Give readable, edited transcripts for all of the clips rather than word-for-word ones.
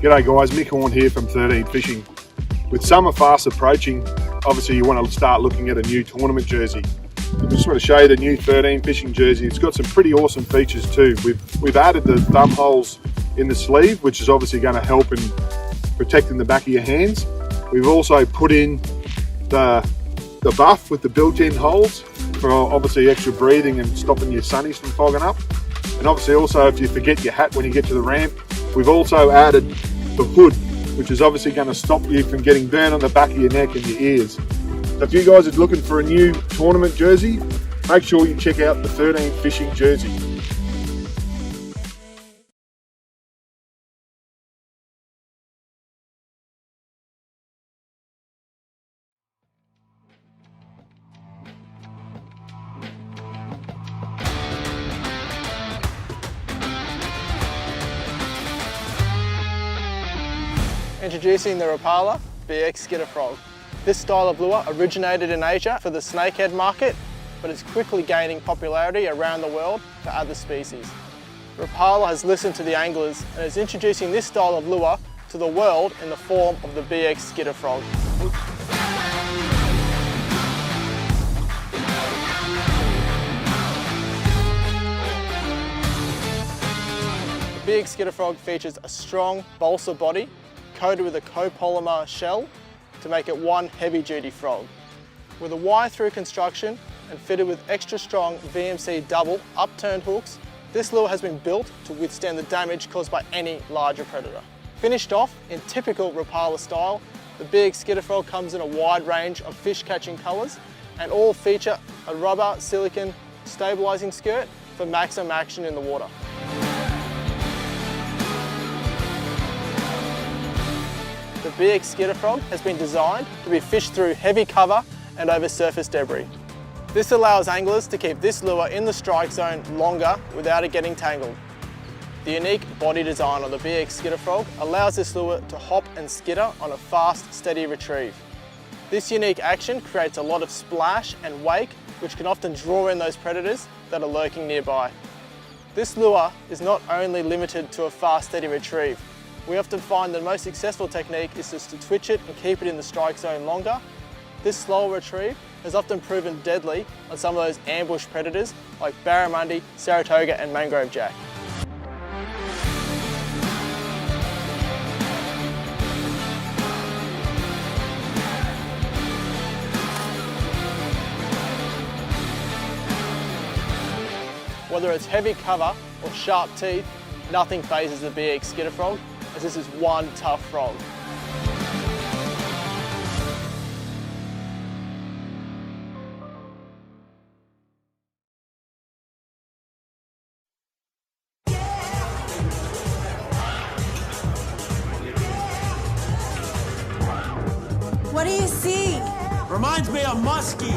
G'day guys, Mick Horn here from 13 Fishing. With summer fast approaching, obviously you want to start looking at a new tournament jersey. I just want to show you the new 13 Fishing jersey. It's got some pretty awesome features too. We've added the thumb holes in the sleeve, which is obviously going to help in protecting the back of your hands. We've also put in the buff with the built-in holes for obviously extra breathing and stopping your sunnies from fogging up. And obviously also if you forget your hat when you get to the ramp, we've also added the hood, which is obviously going to stop you from getting burn on the back of your neck and your ears. So if you guys are looking for a new tournament jersey, make sure you check out the 13 Fishing jersey. Introducing the Rapala BX Skitter frog. This style of lure originated in Asia for the snakehead market, but is quickly gaining popularity around the world for other species. Rapala has listened to the anglers and is introducing this style of lure to the world in the form of the BX Skitter frog. The BX Skitter frog features a strong balsa body coated with a copolymer shell to make it one heavy-duty frog. With a wire-through construction and fitted with extra strong VMC double upturned hooks, this lure has been built to withstand the damage caused by any larger predator. Finished off in typical Rapala style, the BX Skitter frog comes in a wide range of fish-catching colours and all feature a rubber silicone stabilising skirt for maximum action in the water. The BX Skitter frog has been designed to be fished through heavy cover and over surface debris. This allows anglers to keep this lure in the strike zone longer without it getting tangled. The unique body design of the BX Skitter frog allows this lure to hop and skitter on a fast, steady retrieve. This unique action creates a lot of splash and wake, which can often draw in those predators that are lurking nearby. This lure is not only limited to a fast, steady retrieve. We often find the most successful technique is just to twitch it and keep it in the strike zone longer. This slower retrieve has often proven deadly on some of those ambush predators like barramundi, Saratoga and mangrove jack. Whether it's heavy cover or sharp teeth, nothing phases the BX Skitter frog, as this is one tough frog. What do you see? Reminds me of muskies.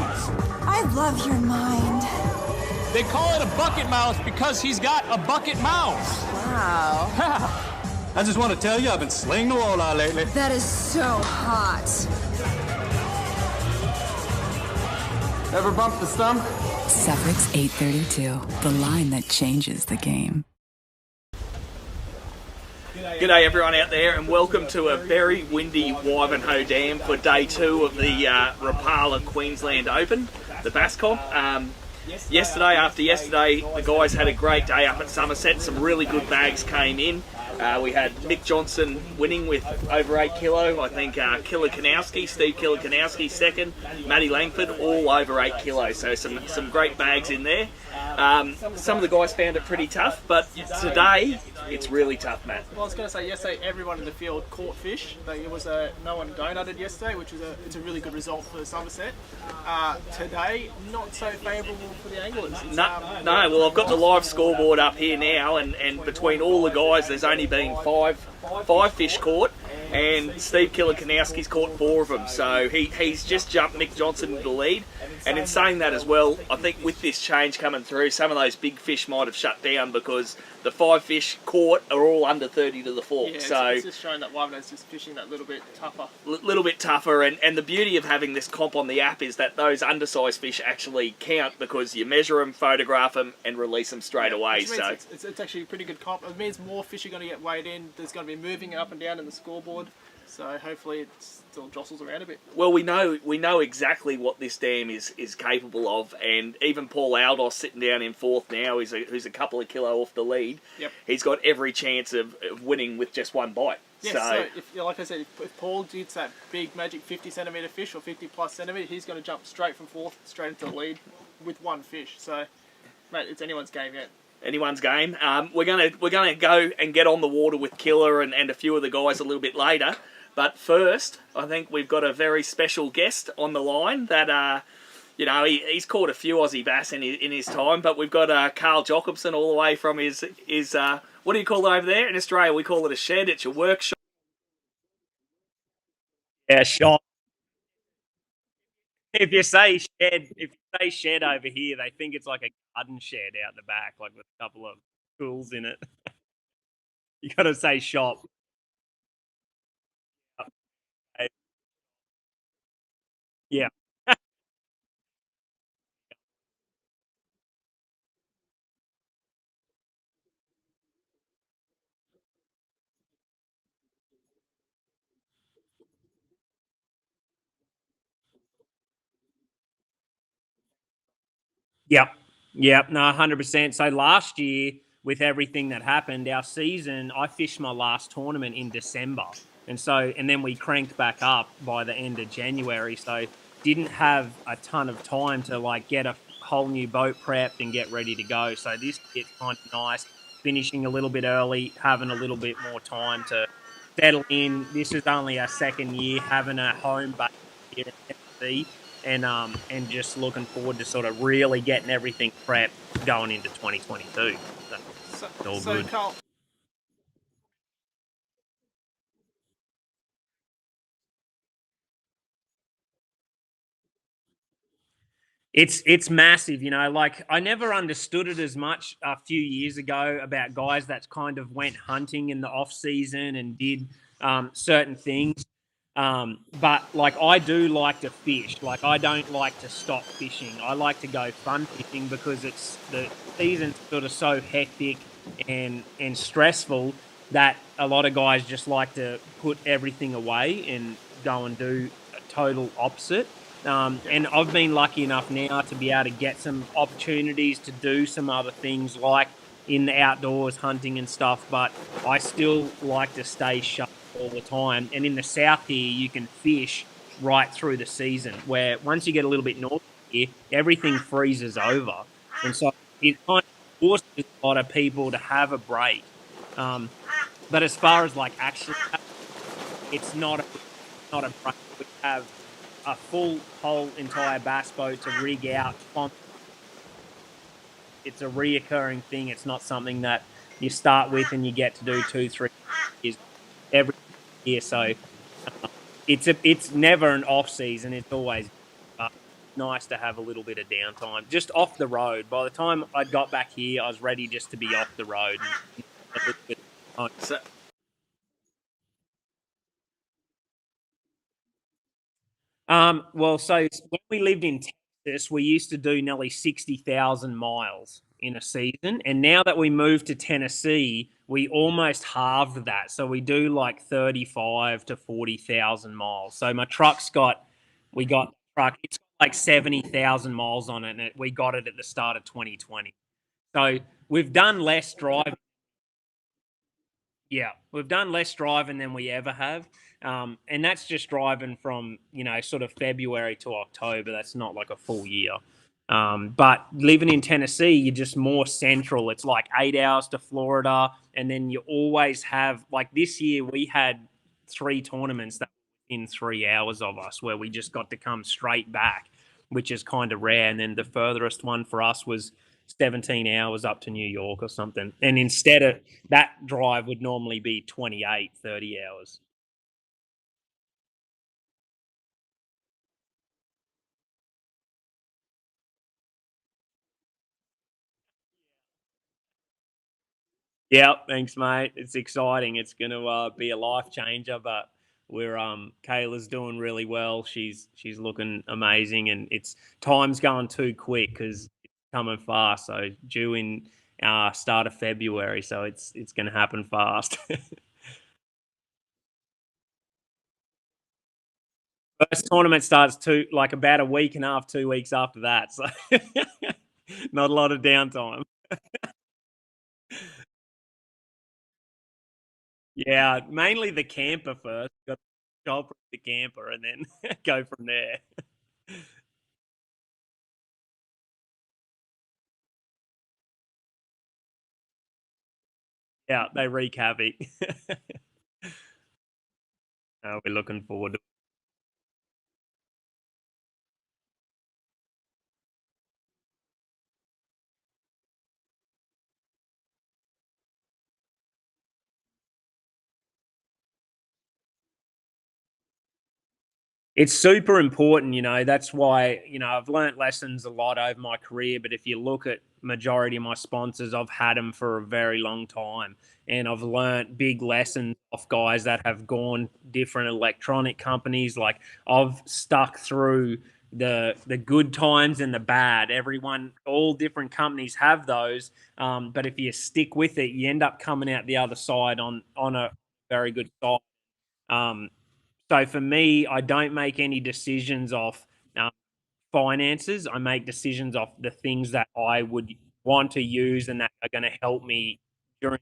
I love your mind. They call it a bucket mouse because he's got a bucket mouse. Wow. I just want to tell you, I've been slaying the walleye lately. That is so hot. Ever bump the stump? Suffix 832, the line that changes the game. G'day everyone out there and welcome to a very windy Wivenhoe Dam for day 2 of the Rapala Queensland Open, the Bass Comp. After yesterday, the guys had a great day up at Somerset. Some really good bags came in. We had Mick Johnson winning with over 8 kilo. I think Steve Killer-Kanowski second, Matty Langford all over 8 kilos. So some great bags in there. Some of the guys found it pretty tough, but today it's really tough, Matt. Well, I was going to say yesterday everyone in the field caught fish. It was no one donutted yesterday, which is it's a really good result for Somerset. Today, not so favourable for the anglers. No. Well, I've got the live scoreboard up here now, and between all the guys, there's only been five fish caught, and Steve Killer-Kanowski's caught 4 of them. So he's just jumped Mick Johnson into the lead. And in saying that as well, I think with this change coming through, some of those big fish might have shut down because the 5 fish caught are all under 30 to the fork. Yeah, so it's just showing that Wivenhoe's just fishing that little bit tougher. little bit tougher, and the beauty of having this comp on the app is that those undersized fish actually count because you measure them, photograph them, and release them straight away. Which means So it's actually a pretty good comp. It means more fish are going to get weighed in. There's going to be moving up and down in the scoreboard. So hopefully it still jostles around a bit. well, we know exactly what this dam is capable of, and even Paul Aldos sitting down in fourth now, who's a couple of kilo off the lead. Yep. He's got every chance of winning with just one bite. Yeah, so if, like I said, if Paul gets that big magic 50 centimetre fish or 50 plus centimetre, he's going to jump straight from fourth straight into the lead with one fish. So, mate, it's anyone's game yet. Anyone's game. We're gonna go and get on the water with Killer and a few of the guys a little bit later. But first, I think we've got a very special guest on the line that, he's caught a few Aussie bass in his time, but we've got Carl Jocumsen all the way from his what do you call it over there? In Australia, we call it a shed. It's your workshop. Yeah, shop. If you say shed over here, they think it's like a garden shed out the back, like with a couple of tools in it. You got to say shop. Yeah. Yep. Yep. No, 100%. So last year, with everything that happened, our season, I fished my last tournament in December. And then we cranked back up by the end of January. So didn't have a ton of time to like get a whole new boat prepped and get ready to go. So this is kind of nice, finishing a little bit early, having a little bit more time to settle in. This is only our second year having a home base here in Tennessee. And just looking forward to sort of really getting everything prepped going into 2022. So it's all good. Carl, It's massive, like I never understood it as much a few years ago about guys that kind of went hunting in the off season and did certain things. But like I do like to fish. Like I don't like to stop fishing. I like to go fun fishing because the season's sort of so hectic and stressful that a lot of guys just like to put everything away and go and do a total opposite. And I've been lucky enough now to be able to get some opportunities to do some other things like in the outdoors, hunting and stuff, but I still like to stay sharp all the time. And in the south here, you can fish right through the season, where once you get a little bit north here, everything freezes over. And so it kind of forces a lot of people to have a break. But as far as like actually, it's not a break. We have a full whole entire bass boat to rig out. It's a reoccurring thing. It's not something that you start with and you get to do 2-3 years every year. So it's never an off season. It's always nice to have a little bit of downtime, just off the road. By the time I got back here, I was ready just to be off the road. So when we lived in Texas, we used to do nearly 60,000 miles in a season. And now that we moved to Tennessee, we almost halved that. So we do like 35 to 40,000 miles. So my truck's we got the truck, it's got like 70,000 miles on it. And we got it at the start of 2020. So we've done less driving. Yeah, we've done less driving than we ever have. And that's just driving from, sort of February to October. That's not like a full year. But living in Tennessee, you're just more central. It's like 8 hours to Florida. And then you always have, like this year, we had 3 tournaments that were in 3 hours of us where we just got to come straight back, which is kind of rare. And then the furthest one for us was 17 hours up to New York or something. And instead of that drive would normally be 28, 30 hours. Yeah, thanks, mate. It's exciting. It's going to be a life changer, but we're Kayla's doing really well. She's looking amazing, and it's time's going too quick because it's coming fast. So due in start of February, so it's going to happen fast. First tournament starts like about a week and a half, 2 weeks after that. So not a lot of downtime. Yeah, mainly the camper first. Got to shop with the camper and then go from there. Yeah, they wreak havoc. We're looking forward to. It's super important, that's why, I've learnt lessons a lot over my career, but if you look at majority of my sponsors, I've had them for a very long time, and I've learnt big lessons off guys that have gone different electronic companies. Like, I've stuck through the good times and the bad. All different companies have those, but if you stick with it, you end up coming out the other side on a very good side. Um, so for me, I don't make any decisions off um, finances. I make decisions off the things that I would want to use and that are going to help me during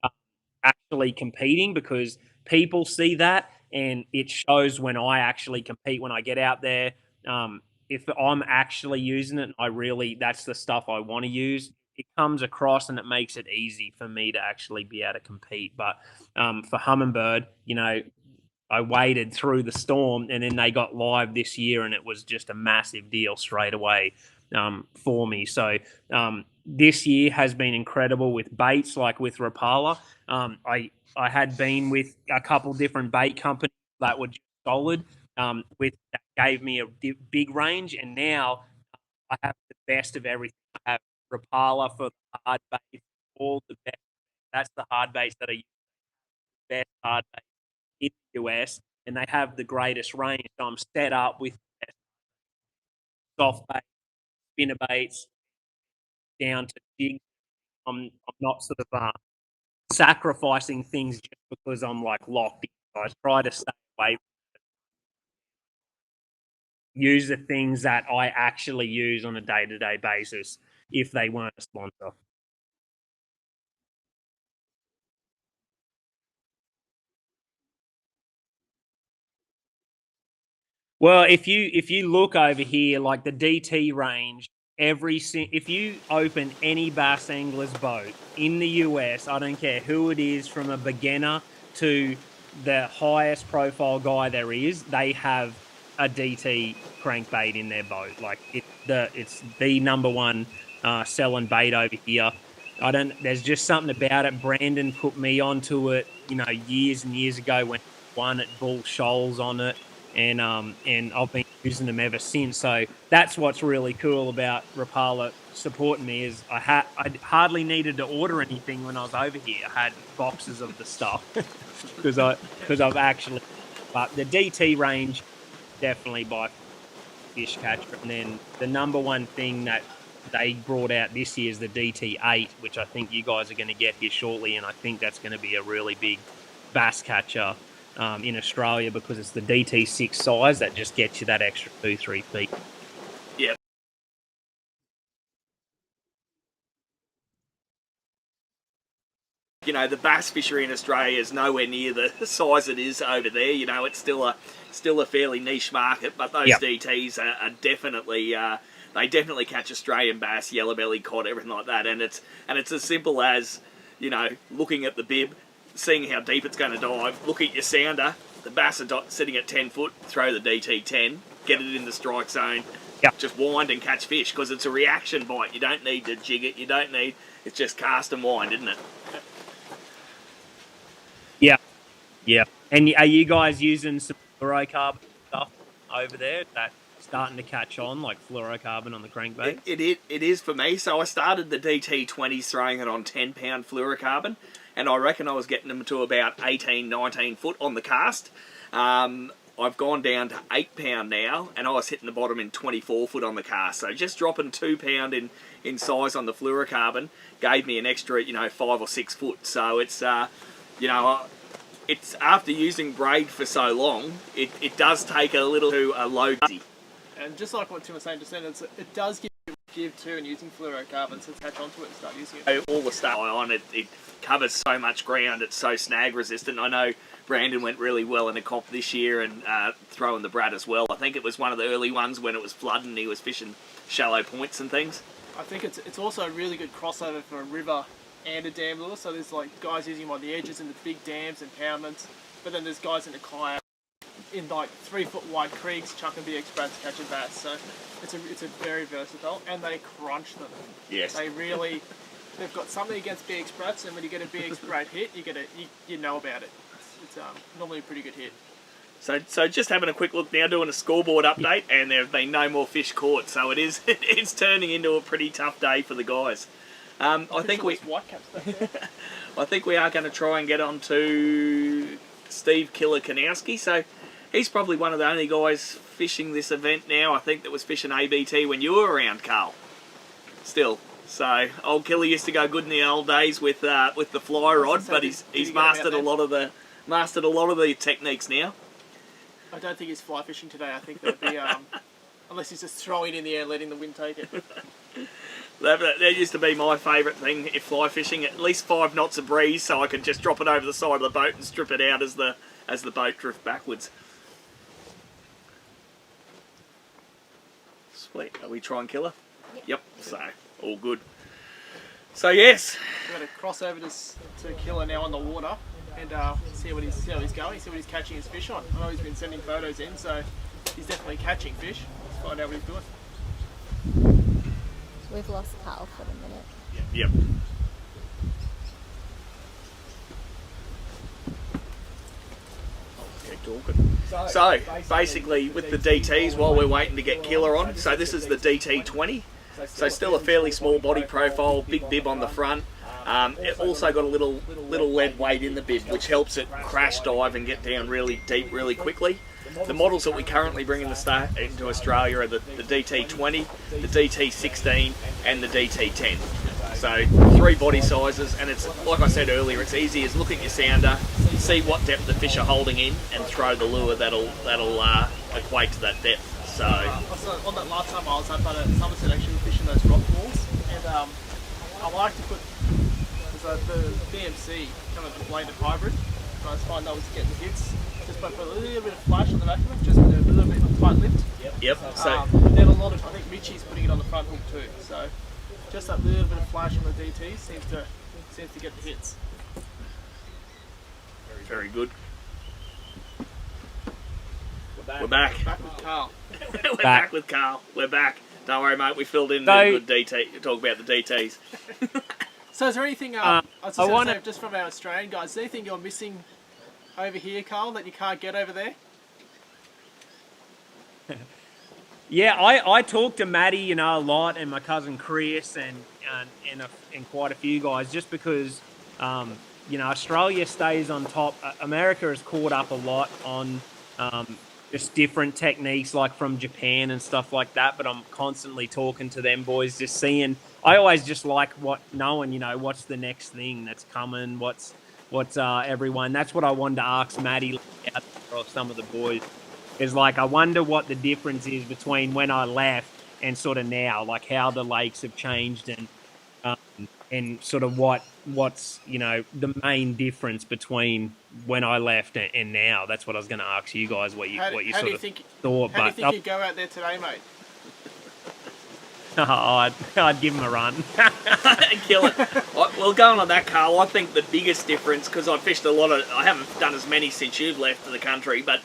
uh, actually competing, because people see that and it shows when I actually compete, when I get out there. If I'm actually using it, that's the stuff I want to use. It comes across and it makes it easy for me to actually be able to compete. But for Humminbird, I waited through the storm, and then they got live this year, and it was just a massive deal straight away for me. So this year has been incredible with baits, like with Rapala. I had been with a couple different bait companies that were just solid. That gave me a big range, and now I have the best of everything. I have Rapala for the hard baits, all the best. That's the hard baits that are best hard baits in the US, and they have the greatest range. So I'm set up with soft baits, spinner baits, down to jigs. I'm not sort of sacrificing things just because I'm like locked in. I try to stay away, use the things that I actually use on a day-to-day basis if they weren't a sponsor. Well, if you look over here, like the DT range, if you open any bass angler's boat in the US, I don't care who it is, from a beginner to the highest profile guy there is, they have a DT crankbait in their boat. Like it's the number one selling bait over here. There's just something about it. Brandon put me onto it, years and years ago when he won at Bull Shoals on it, and I've been using them ever since. So that's what's really cool about Rapala supporting me is I hardly needed to order anything when I was over here. I had boxes of the stuff because I've actually. But the DT range definitely by fish catcher, and then the number one thing that they brought out this year is the DT8, which I think you guys are going to get here shortly, and I think that's going to be a really big bass catcher in Australia because it's the DT6 size that just gets you that extra 2-3 feet. Yeah. The bass fishery in Australia is nowhere near the size it is over there. It's still a fairly niche market, but those DTs are definitely they definitely catch Australian bass, yellow belly, cod, everything like that. And it's as simple as looking at the bib, seeing how deep it's going to dive, look at your sounder. The bass are sitting at 10 foot. Throw the DT10, get it in the strike zone. Just wind and catch fish because it's a reaction bite. You don't need to jig it. It's just cast and wind, isn't it? Yeah. And are you guys using some fluorocarbon stuff over there? starting to catch on, like fluorocarbon on the crankbait? It is for me. So I started the DT20s throwing it on 10-pound fluorocarbon, and I reckon I was getting them to about 18, 19 foot on the cast. I've gone down to 8-pound now, and I was hitting the bottom in 24 foot on the cast. So just dropping 2 pound in size on the fluorocarbon gave me an extra, 5 or 6 foot. So it's, it's after using braid for so long, it does take a little to a low. And just like what Tim was saying just then, it does give too, and using fluorocarbon to attach onto it and start using it. All the stuff on it, it covers so much ground. It's so snag resistant. I know Brandon went really well in a comp this year and throwing the Brad as well. I think it was one of the early ones when it was flooding. He was fishing shallow points and things. I think it's also a really good crossover for a river and a dam lure. So there's like guys using them on the edges in the big dams and poundments, but then there's guys in the kayak in like 3 foot wide creeks chucking BX brats catching bass. So it's a very versatile, and they crunch them. Yes. They've got something against BX brats, and when you get a BX brat hit, you know about it. It's normally a pretty good hit. So just having a quick look now, doing a scoreboard update, and there have been no more fish caught. So it's turning into a pretty tough day for the guys. I think we are going to try and get on to Steve Killer Kanowski. So he's probably one of the only guys fishing this event now, I think, that was fishing ABT when you were around, Carl. Still. So old Killer used to go good in the old days with the fly rod, but he's mastered a lot of the techniques now. I don't think he's fly fishing today. I think that'd be unless he's just throwing it in the air and letting the wind take it. That used to be my favourite thing, if fly fishing, at least 5 knots of breeze, so I could just drop it over the side of the boat and strip it out as the boat drifts backwards. Sweet. Are we trying Killer? Yep. So all good. So yes, we're going to cross over to Killer now on the water and see how he's going, see what he's catching his fish on. I know he's been sending photos in, so he's definitely catching fish. Let's find out what he's doing. We've lost Carl for a minute. Yep. So basically with the DTs, while we're waiting to get Killer on, so this is the DT20. So still a fairly small body profile, big bib on the front. It also got a little lead weight in the bib, which helps it crash dive and get down really deep really quickly. The models that we currently bring into Australia are the DT20, the DT16 and the DT10. So 3 body sizes, and it's like I said earlier, it's easy as look at your sounder, see what depth the fish are holding in, and throw the lure that'll equate to that depth. So on that last time I was up at Somerset, actually fishing those rock walls, and I like to put the BMC kind of the bladed hybrid. I find that was getting hits just by putting a little bit of flash on the back of it, just with a little bit of tight lift. Yep. So then a lot of, I think Richie's putting it on the front hook too. So just that little bit of flash on the DT seems to get the hits. Very good. We're back. Back with Carl. We're back with Carl. We're back. Don't worry, mate. We filled in a good DT. Talk about the DTs. So is there anything, I want to say, just from our Australian guys, is there anything you're missing over here, Carl, that you can't get over there? Yeah, I talk to Maddie, a lot, and my cousin Chris, and quite a few guys, just because, Australia stays on top. America has caught up a lot on just different techniques, like from Japan and stuff like that. But I'm constantly talking to them boys, just seeing. I always just like knowing, what's the next thing that's coming, what's everyone. That's what I wanted to ask Maddie or some of the boys. Is like, I wonder what the difference is between when I left and sort of now, like how the lakes have changed and sort of what's the main difference between when I left and now. That's what I was going to ask you guys, what you thought. How do you think you'd go out there today, mate? I'd give him a run. Kill it. Well, going on that, Carl, I think the biggest difference, because I've fished I haven't done as many since you've left the country, but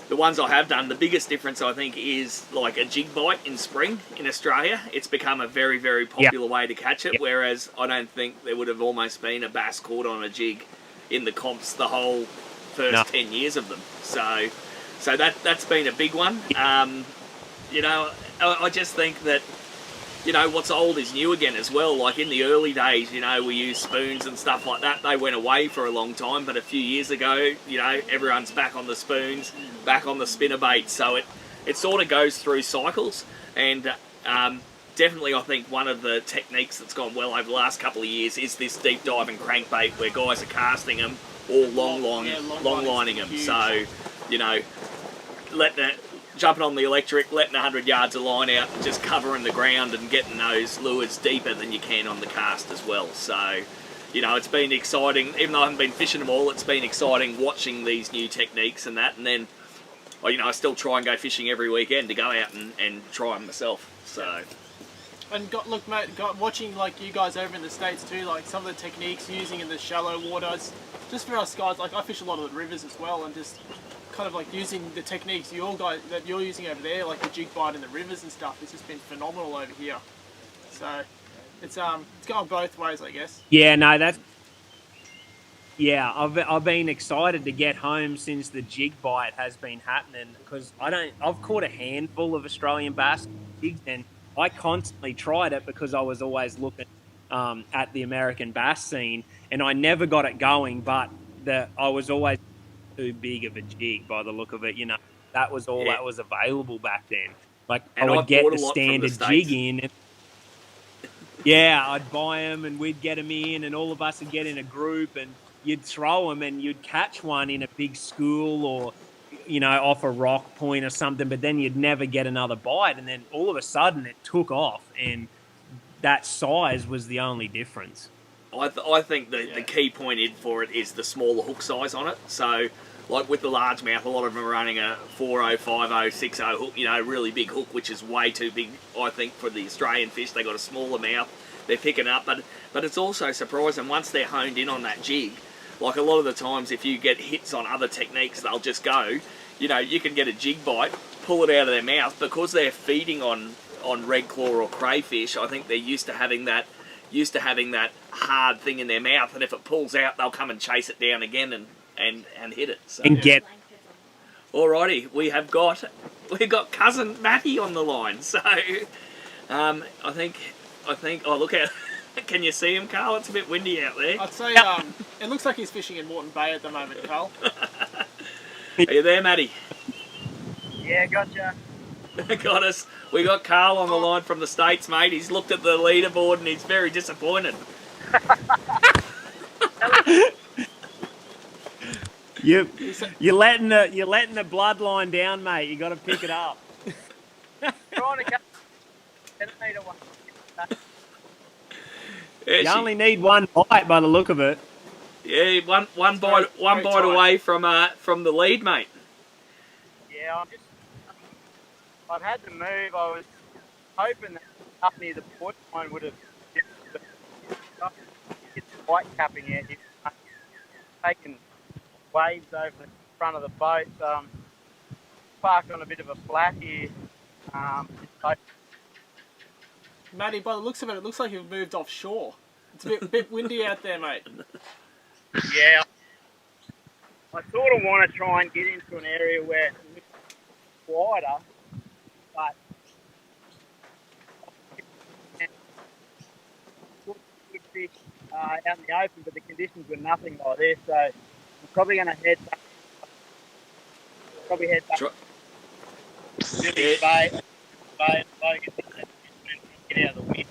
the ones I have done, the biggest difference I think is like a jig bite in spring in Australia. It's become a very, very popular way to catch it, whereas I don't think there would have almost been a bass caught on a jig in the comps the whole first 10 years of them. So that's been a big one. You know, I just think that, you know, what's old is new again as well. Like in the early days, you know, we used spoons and stuff like that. They went away for a long time, but a few years ago, you know, everyone's back on the spoons, back on the spinnerbait. So it sort of goes through cycles. And definitely I think one of the techniques that's gone well over the last couple of years is this deep diving crankbait where guys are casting them or long lining them. So, you know, jumping on the electric, letting 100 yards of line out and just covering the ground and getting those lures deeper than you can on the cast as well. So, you know, it's been exciting. Even though I haven't been fishing them all, it's been exciting watching these new techniques and that. And then, well, you know, I still try and go fishing every weekend to go out and try them myself. So. And look, mate, watching like you guys over in the States too, like some of the techniques using in the shallow waters, just for us guys, like I fish a lot of the rivers as well, and just kind of like using the techniques that you're using over there, like the jig bite in the rivers and stuff. It's just been phenomenal over here. So it's going both ways, I guess. Yeah, no, that's. Yeah, I've been excited to get home since the jig bite has been happening because I've caught a handful of Australian bass jigs and I constantly tried it because I was always looking at the American bass scene and I never got it going, but I was always too big of a jig by the look of it. You know, that was all that was available back then. Like I would get the standard jig in. And, yeah, I'd buy them and we'd get them in and all of us would get in a group and you'd throw them and you'd catch one in a big school or, you know, off a rock point or something, but then you'd never get another bite. And then all of a sudden it took off and that size was the only difference. I think the key point in for it is the smaller hook size on it. So, like with the largemouth, a lot of them are running a 4.0, 5.0, 6.0 hook, you know, really big hook, which is way too big, I think, for the Australian fish. They got a smaller mouth, they're picking up, but it's also surprising once they're honed in on that jig. Like a lot of the times, if you get hits on other techniques, they'll just go. You know, you can get a jig bite, pull it out of their mouth because they're feeding on red claw or crayfish. I think they're used to having that hard thing in their mouth, and if it pulls out, they'll come and chase it down again and hit it. So. And get. Alrighty, we've got cousin Matty on the line. So, I think. Oh, look out! Can you see him, Carl? It's a bit windy out there. I'd say it looks like he's fishing in Moreton Bay at the moment, Carl. Are you there, Matty? Yeah, gotcha. Got us. We got Carl on the line from the States, mate. He's looked at the leaderboard and he's very disappointed. You're letting the bloodline down, mate. You got to pick it up. Trying to go 10 metre one. You only need one bite by the look of it. Yeah, one bite away from the lead, mate. Yeah, I've had to move. I was hoping that up near the point line would have hit the white capping out here, taken waves over the front of the boat. Parked on a bit of a flat here. Matty, by the looks of it, it looks like you've moved offshore. It's a bit windy out there, mate. Yeah, I sort of want to try and get into an area where it's quieter, but fish out in the open, but the conditions were nothing like this, so I'm probably going to head back. Get out of the wind.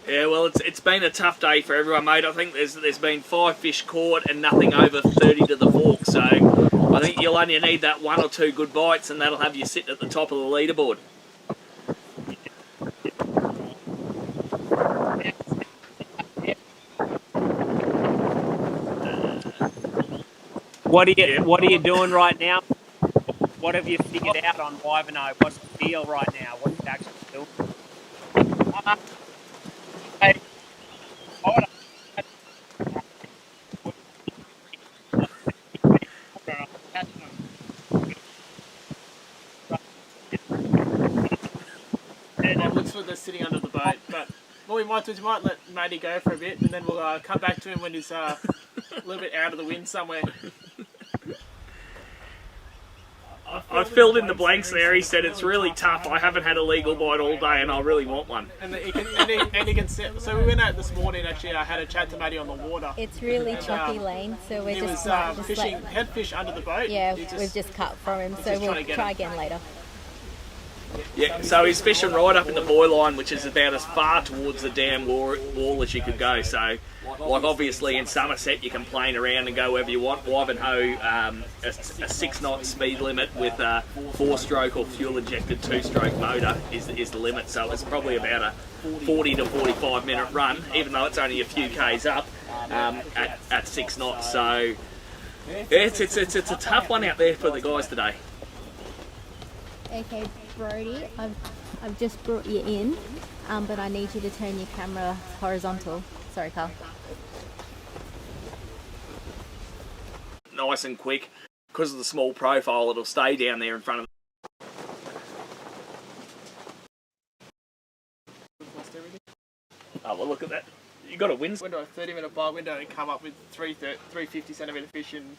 Yeah, well, it's been a tough day for everyone, mate. I think there's been 5 fish caught and nothing over 30 to the fork, so I think you'll only need that 1 or 2 good bites and that'll have you sitting at the top of the leaderboard. What are you doing right now? What have you figured out on Wivenhoe? What's the deal right now? What's you actually doing? It looks like they're sitting under the boat, but what we might do is we might let Matty go for a bit, and then we'll come back to him when he's a little bit out of the wind somewhere. I've filled in the blanks there. He said it's really tough. I haven't had a legal bite all day, and I really want one. And he can sit. So we went out this morning. Actually, I had a chat to Matty on the water. It's really choppy lane, so we're He just, was fishing headfish under the boat. yeah, we've just cut from him, so we'll try again later. Yeah, so he's fishing right up in the buoy line, which is about as far towards the dam wall as you could go. So, like obviously in Somerset you can plane around and go wherever you want. Wivenhoe, a 6 knot speed limit with a 4-stroke or fuel-injected 2-stroke motor is the limit. So it's probably about a 40 to 45 minute run, even though it's only a few k's up at 6 knots. So yeah, it's a tough one out there for the guys today. Okay, Brody, I've just brought you in, but I need you to turn your camera horizontal. Sorry, Carl. Nice and quick. Because of the small profile, it'll stay down there in front of Oh, well, look at that. You got a wind. Went to a 30-minute bite window and come up with 350 centimetre fish in